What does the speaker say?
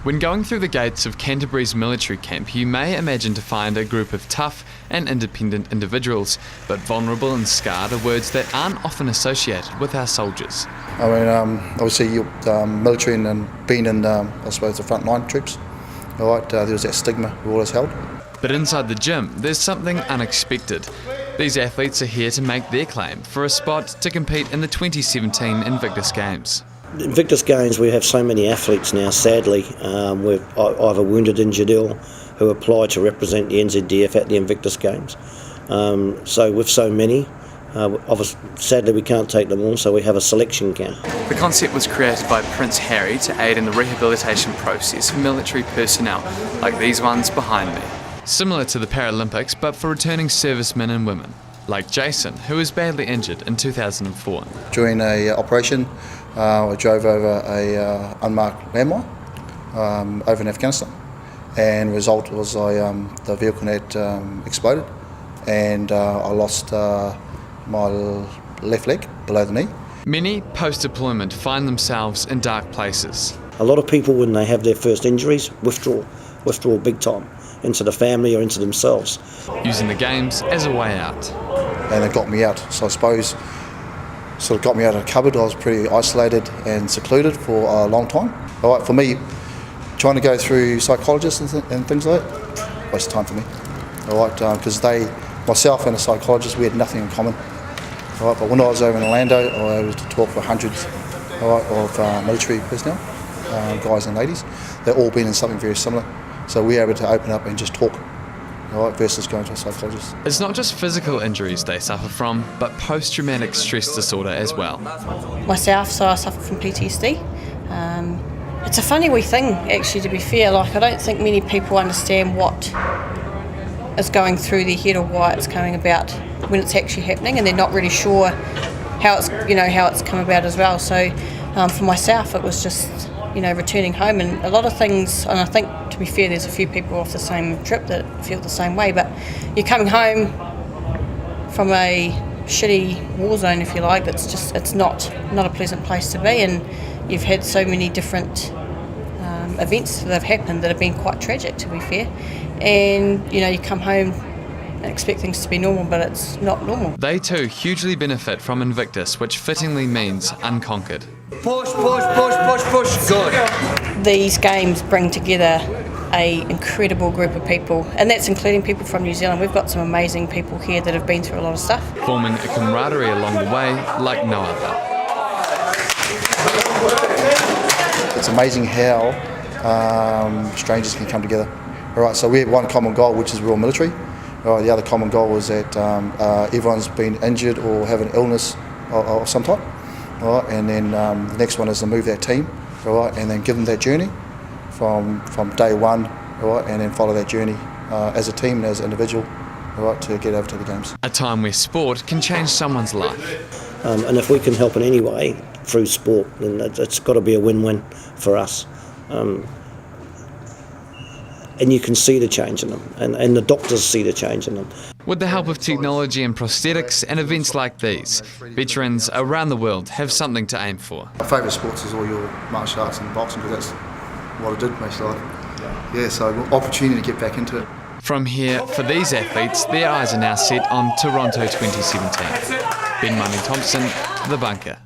When going through the gates of Canterbury's military camp, you may imagine to find a group of tough and independent individuals, but vulnerable and scarred are words that aren't often associated with our soldiers. I mean, obviously, you're military and being in, I suppose, the frontline troops. All right, there was that stigma we always held. But inside the gym, there's something unexpected. These athletes are here to make their claim for a spot to compete in the 2017 Invictus Games. The Invictus Games, we have so many athletes now, sadly, with either wounded, injured, ill, who apply to represent the NZDF at the Invictus Games. So with so many, obviously, sadly we can't take them all, so we have a selection camp. The concept was created by Prince Harry to aid in the rehabilitation process for military personnel, like these ones behind me. Similar to the Paralympics, but for returning servicemen and women, like Jason, who was badly injured in 2004. During an operation, I drove over a unmarked landmine over in Afghanistan, and the result was the vehicle had exploded, and I lost my left leg below the knee. Many post-deployment find themselves in dark places. A lot of people, when they have their first injuries, withdraw big time into the family or into themselves. Using the games as a way out. And it got me out, so I suppose sort of got me out of the cupboard. I was pretty isolated and secluded for a long time. All right, for me, trying to go through psychologists and things like that, waste of time for me. All right, because myself and a psychologist, we had nothing in common. All right, but when I was over in Orlando, I was able to talk for hundreds, all right, of military personnel, guys and ladies. They've all been in something very similar. So we were able to open up and just talk, all right, versus going to a psychologist. It's not just physical injuries they suffer from, but post-traumatic stress disorder as well. Myself, so I suffer from PTSD. It's a funny wee thing, actually, to be fair. Like, I don't think many people understand what is going through their head or why it's coming about when it's actually happening, and they're not really sure how it's come about as well. So for myself, it was just returning home, and a lot of things, and I think, to be fair, there's a few people off the same trip that feel the same way, but you're coming home from a shitty war zone, if you like. It's not a pleasant place to be, and you've had so many different events that have happened that have been quite tragic, to be fair, and you come home and expect things to be normal, but it's not normal. They too hugely benefit from Invictus, which fittingly means unconquered. Push, push, push, push, push, good. These games bring together an incredible group of people, and that's including people from New Zealand. We've got some amazing people here that have been through a lot of stuff. Forming a camaraderie along the way like no other. It's amazing how strangers can come together. All right, so we have one common goal, which is we're all military. All right, the other common goal is that everyone's been injured or have an illness of some type. All right, and then the next one is to move that team, all right, and then give them that journey from day one, all right, and then follow that journey as a team and as an individual, all right, to get over to the games. A time where sport can change someone's life. And if we can help in any way through sport, then it's got to be a win-win for us. And you can see the change in them, and the doctors see the change in them. With the help of technology and prosthetics and events like these, veterans around the world have something to aim for. My favourite sports is all your martial arts and boxing, because that's what I did most of life. Yeah, so opportunity to get back into it. From here, for these athletes, their eyes are now set on Toronto 2017. Ben Mundy Thompson, The Bunker.